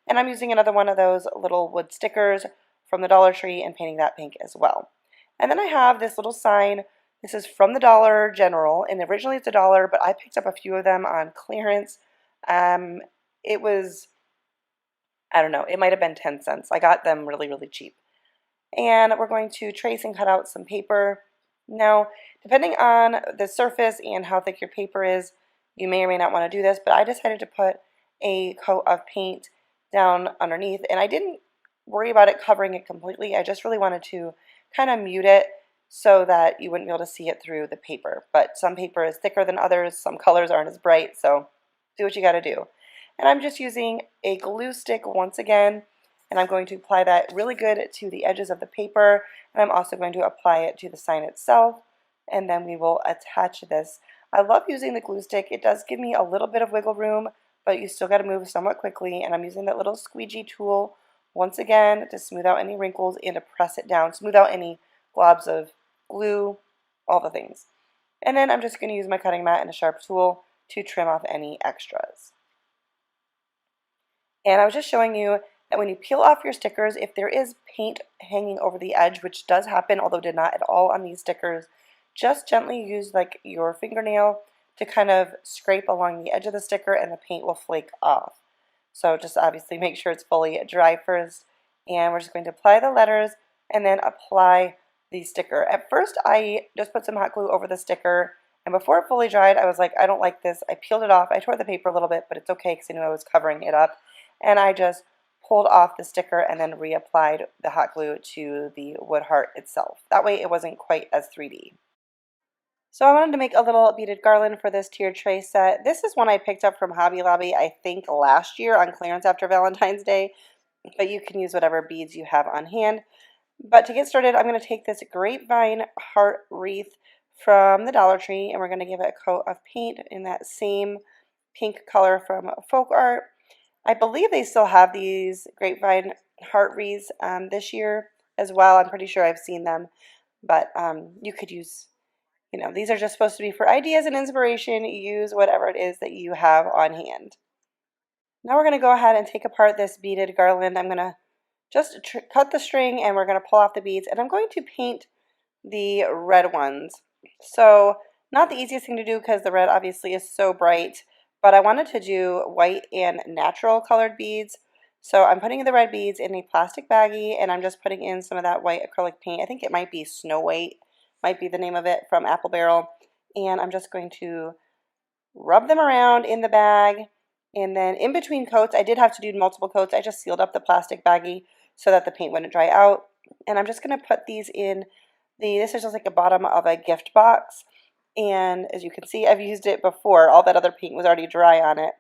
And I'm using another one of those little wood stickers from the Dollar Tree and painting that pink as well. And then I have this little sign. This is from the Dollar General, and originally it's $1, but I picked up a few of them on clearance. It was, I don't know, it might have been 10 cents. I got them really, really cheap. And we're going to trace and cut out some paper. Now, depending on the surface and how thick your paper is, you may or may not want to do this, but I decided to put a coat of paint down underneath, and I didn't worry about it covering it completely. I just really wanted to kind of mute it so that you wouldn't be able to see it through the paper. But some paper is thicker than others, some colors aren't as bright, so do what you got to do. And I'm just using a glue stick once again, and I'm going to apply that really good to the edges of the paper, and I'm also going to apply it to the sign itself, and then we will attach this. I love using the glue stick. It does give me a little bit of wiggle room, but you still got to move somewhat quickly, and I'm using that little squeegee tool once again to smooth out any wrinkles and to press it down, smooth out any globs of glue, all the things. And then I'm just going to use my cutting mat and a sharp tool to trim off any extras. And I was just showing you that when you peel off your stickers, if there is paint hanging over the edge, which does happen, although did not at all on these stickers, just gently use like your fingernail to kind of scrape along the edge of the sticker and the paint will flake off. So just obviously make sure it's fully dry first, and we're just going to apply the letters and then apply the sticker. At first I just put some hot glue over the sticker, and before it fully dried I was like, I don't like this. I peeled it off. I tore the paper a little bit, but it's okay because I knew I was covering it up, and I just pulled off the sticker and then reapplied the hot glue to the wood heart itself. That way it wasn't quite as 3D. So I wanted to make a little beaded garland for this tiered tray set. This is one I picked up from Hobby Lobby, I think last year on clearance after Valentine's Day, but you can use whatever beads you have on hand. But to get started, I'm going to take this grapevine heart wreath from the Dollar Tree, and we're going to give it a coat of paint in that same pink color from Folk Art. I believe they still have these grapevine heart wreaths this year as well. I'm pretty sure I've seen them, but you could use, you know, these are just supposed to be for ideas and inspiration. Use whatever it is that you have on hand. Now we're going to go ahead and take apart this beaded garland. I'm going to just cut the string and we're going to pull off the beads, and I'm going to paint the red ones. So not the easiest thing to do because the red obviously is so bright, but I wanted to do white and natural colored beads. So I'm putting the red beads in a plastic baggie, and I'm just putting in some of that white acrylic paint. I think it might be Snow White, might be the name of it, from Apple Barrel. And I'm just going to rub them around in the bag. And then in between coats, I did have to do multiple coats. I just sealed up the plastic baggie so that the paint wouldn't dry out. And I'm just going to put these in this is just like the bottom of a gift box. And as you can see, I've used it before. All that other paint was already dry on it.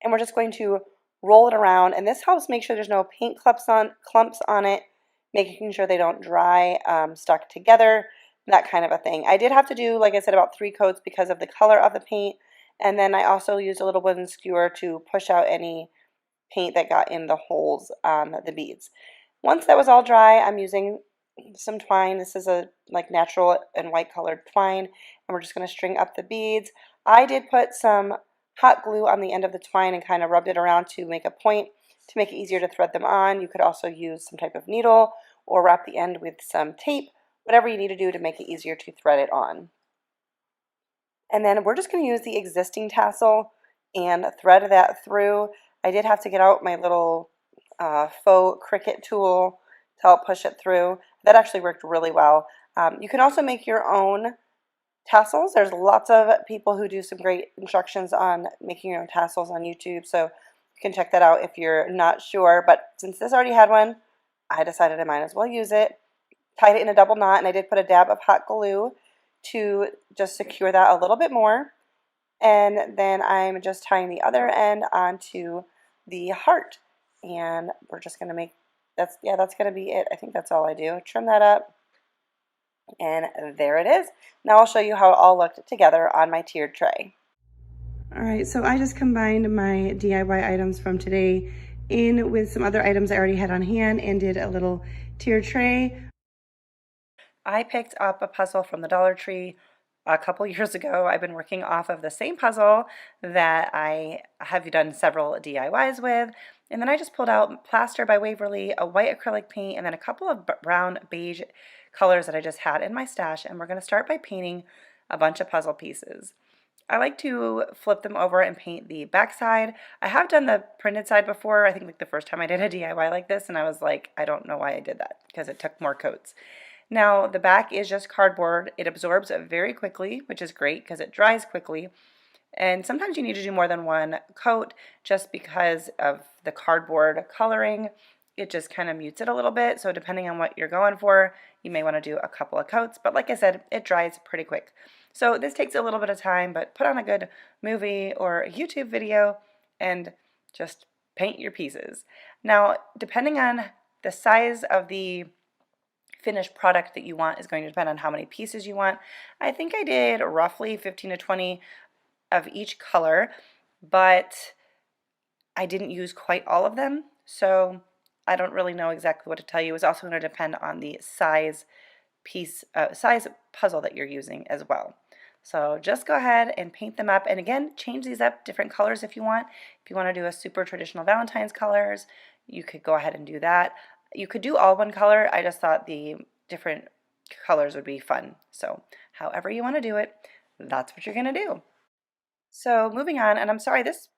And we're just going to roll it around. And this helps make sure there's no paint clumps on it, making sure they don't dry stuck together, that kind of a thing. I did have to do, like I said, about 3 coats because of the color of the paint. And then I also used a little wooden skewer to push out any paint that got in the holes on the beads. Once that was all dry, I'm using some twine. This is a like natural and white colored twine, and we're just going to string up the beads. I did put some hot glue on the end of the twine and kind of rubbed it around to make a point to make it easier to thread them on. You could also use some type of needle or wrap the end with some tape, whatever you need to do to make it easier to thread it on. And then we're just going to use the existing tassel and thread that through. I did have to get out my little faux Cricut tool to help push it through. That actually worked really well. You can also make your own tassels. There's lots of people who do some great instructions on making your own tassels on YouTube, so you can check that out if you're not sure. But since this already had one, I decided I might as well use it. Tied it in a double knot, and I did put a dab of hot glue to just secure that a little bit more. And then I'm just tying the other end onto the heart, and we're just going to make that's going to be it. I think that's all I do. Trim that up, and there it is. Now I'll show you how it all looked together on my tiered tray. Alright, so I just combined my DIY items from today in with some other items I already had on hand and did a little tiered tray. I picked up a puzzle from the Dollar Tree a couple years ago. I've been working off of the same puzzle that I have done several DIYs with. And then I just pulled out plaster by Waverly, a white acrylic paint, and then a couple of brown beige colors that I just had in my stash. And we're going to start by painting a bunch of puzzle pieces. I like to flip them over and paint the back side. I have done the printed side before. I think like the first time I did a DIY like this, and I was like, I don't know why I did that because it took more coats. Now the back is just cardboard. It absorbs very quickly, which is great because it dries quickly. And sometimes you need to do more than one coat just because of the cardboard coloring. It just kind of mutes it a little bit. So depending on what you're going for, you may want to do a couple of coats. But like I said, it dries pretty quick. So this takes a little bit of time, but put on a good movie or a YouTube video and just paint your pieces. Now, depending on the size of the finished product that you want is going to depend on how many pieces you want. I think I did roughly 15 to 20 of each color, but I didn't use quite all of them, so I don't really know exactly what to tell you. It's also going to depend on the size puzzle that you're using as well. So just go ahead and paint them up, and again, change these up different colors if you want. If you want to do a super traditional Valentine's colors, you could go ahead and do that. You could do all one color. I just thought the different colors would be fun. So however you want to do it, that's what you're going to do. So moving on, and I'm sorry, this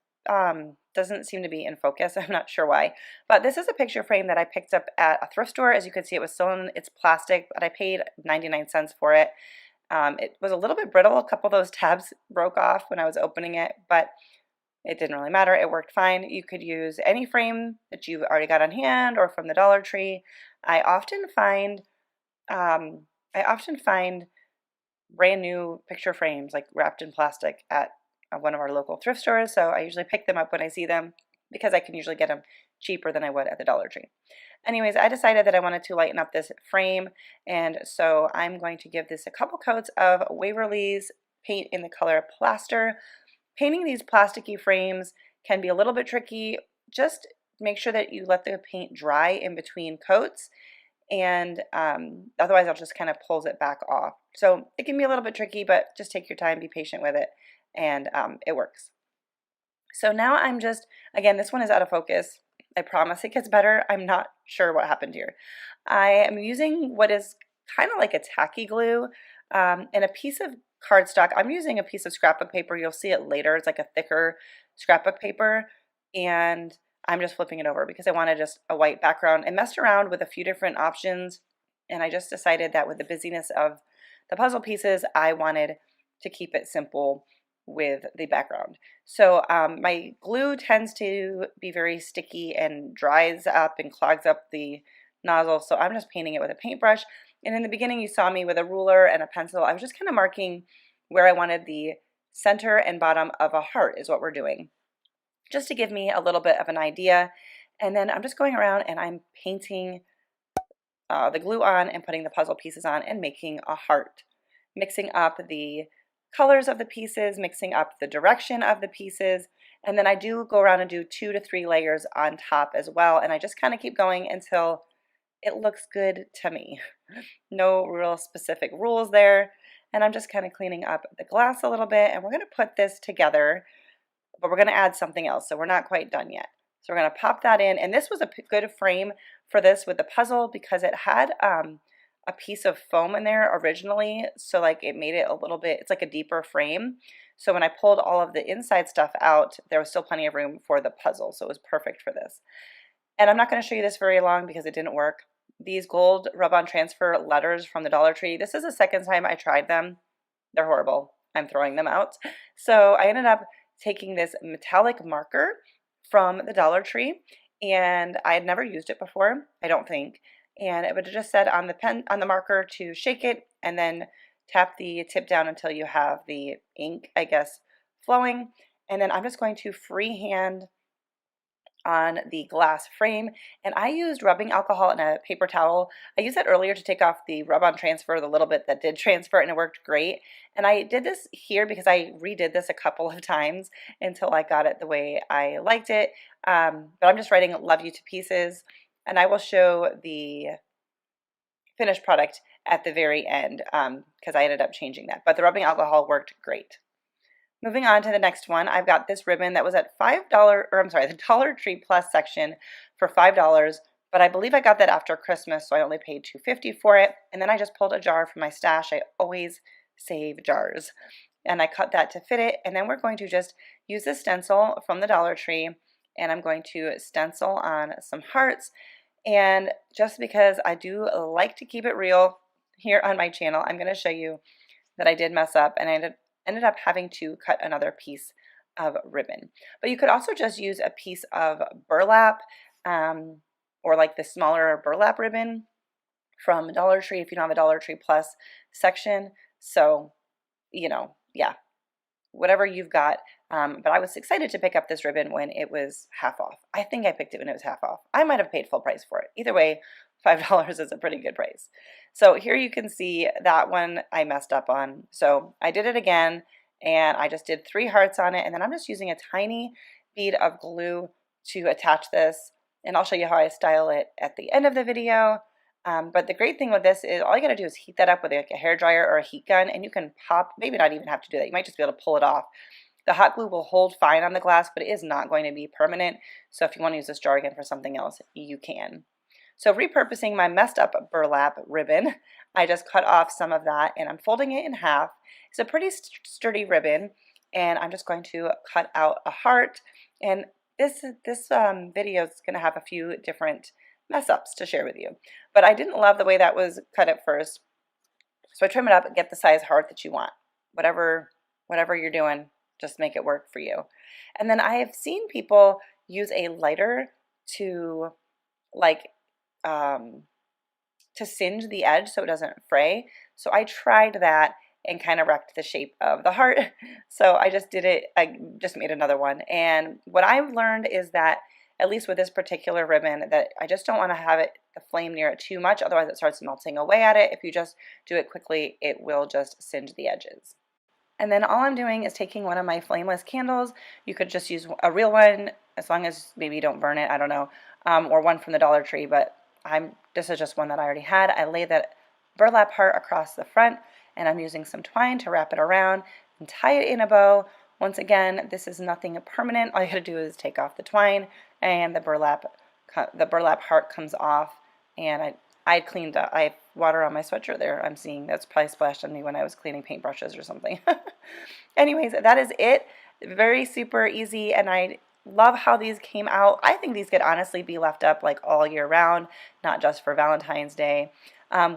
doesn't seem to be in focus. I'm not sure why, but this is a picture frame that I picked up at a thrift store. As you can see, it was sewn, it's plastic, but I paid 99 cents for it. It was a little bit brittle. A couple of those tabs broke off when I was opening it, but it didn't really matter. It worked fine. You could use any frame that you've already got on hand or from the Dollar Tree. I often find brand new picture frames like wrapped in plastic at one of our local thrift stores. So I usually pick them up when I see them because I can usually get them cheaper than I would at the Dollar Tree. Anyways, I decided that I wanted to lighten up this frame, and so I'm going to give this a couple coats of Waverly's paint in the color Plaster. Painting these plasticky frames can be a little bit tricky. Just make sure that you let the paint dry in between coats, and otherwise it just kind of pulls it back off. So it can be a little bit tricky, but just take your time, be patient with it, and it works. So now I'm just, again, this one is out of focus. I promise it gets better. I'm not sure what happened here. I am using what is kind of like a tacky glue and a piece of cardstock. I'm using a piece of scrapbook paper. You'll see it later. It's like a thicker scrapbook paper, and I'm just flipping it over because I wanted just a white background. I messed around with a few different options, and I just decided that with the busyness of the puzzle pieces, I wanted to keep it simple with the background. So my glue tends to be very sticky and dries up and clogs up the nozzle, so I'm just painting it with a paintbrush. And in the beginning you saw me with a ruler and a pencil. I was just kind of marking where I wanted the center and bottom of a heart is what we're doing, just to give me a little bit of an idea. And then I'm just going around and I'm painting the glue on and putting the puzzle pieces on and making a heart, mixing up the colors of the pieces, mixing up the direction of the pieces, and then I do go around and do 2 to 3 layers on top as well, and I just kind of keep going until it looks good to me. No real specific rules there, and I'm just kind of cleaning up the glass a little bit, and we're going to put this together, but we're going to add something else, so we're not quite done yet. So we're going to pop that in, and this was a good frame for this with the puzzle because it had a piece of foam in there originally, so like it made it a little bit, it's like a deeper frame. So when I pulled all of the inside stuff out, there was still plenty of room for the puzzle, so it was perfect for this. And I'm not going to show you this very long because it didn't work. These gold rub-on transfer letters from the Dollar Tree, this is the second time I tried them. They're horrible. I'm throwing them out. So I ended up taking this metallic marker from the Dollar Tree, and I had never used it before, I don't think. And it would have just said on the marker to shake it and then tap the tip down until you have the ink, I guess, flowing. And then I'm just going to freehand on the glass frame, and I used rubbing alcohol and a paper towel. I used that earlier to take off the rub-on transfer, the little bit that did transfer, and it worked great. And I did this here because I redid this a couple of times until I got it the way I liked it. But I'm just writing "Love You to Pieces," and I will show the finished product at the very end because I ended up changing that. But the rubbing alcohol worked great. Moving on to the next one, I've got this ribbon that was at $5, or I'm sorry, the Dollar Tree Plus section for $5, but I believe I got that after Christmas, so I only paid $2.50 for it. And then I just pulled a jar from my stash. I always save jars. And I cut that to fit it, and then we're going to just use the stencil from the Dollar Tree, and I'm going to stencil on some hearts. And just because I do like to keep it real here on my channel, I'm going to show you that I did mess up, and I ended up having to cut another piece of ribbon. But you could also just use a piece of burlap or like the smaller burlap ribbon from Dollar Tree if you don't have a Dollar Tree Plus section. So, you know, yeah, whatever you've got. But I was excited to pick up this ribbon when it was half off. I think I picked it when it was half off. I might have paid full price for it. Either way, $5 is a pretty good price. So here you can see that one I messed up on. So I did it again, and I just did 3 hearts on it, and then I'm just using a tiny bead of glue to attach this, and I'll show you how I style it at the end of the video. But the great thing with this is all you gotta do is heat that up with like a hair dryer or a heat gun, and you can pop, maybe not even have to do that. You might just be able to pull it off. The hot glue will hold fine on the glass, but it is not going to be permanent. So if you want to use this jar again for something else, you can. So repurposing my messed up burlap ribbon, I just cut off some of that and I'm folding it in half. It's a pretty sturdy ribbon, and I'm just going to cut out a heart. And this video is going to have a few different mess ups to share with you. But I didn't love the way that was cut at first. So I trim it up and get the size heart that you want. Whatever you're doing, just make it work for you. And then I have seen people use a lighter to to singe the edge so it doesn't fray. So I tried that and kind of wrecked the shape of the heart. So I just did it, I just made another one. And what I've learned is that, at least with this particular ribbon, that I just don't want to have it, the flame near it too much, otherwise it starts melting away at it. If you just do it quickly, it will just singe the edges. And then all I'm doing is taking one of my flameless candles. You could just use a real one, as long as maybe you don't burn it, I don't know, or one from the Dollar Tree, but this is just one that I already had. I lay that burlap heart across the front, and I'm using some twine to wrap it around and tie it in a bow. Once again, this is nothing permanent. All you gotta do is take off the twine, and the burlap heart comes off. And I cleaned up. I have water on my sweatshirt there. I'm seeing that's probably splashed on me when I was cleaning paintbrushes or something. Anyways, that is it. Very super easy, and I love how these came out. I think these could honestly be left up like all year round, not just for Valentine's Day.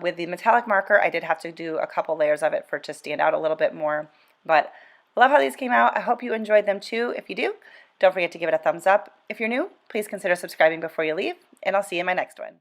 With the metallic marker, I did have to do a couple layers of it to stand out a little bit more. But I love how these came out. I hope you enjoyed them too. If you do, don't forget to give it a thumbs up. If you're new, please consider subscribing before you leave, and I'll see you in my next one.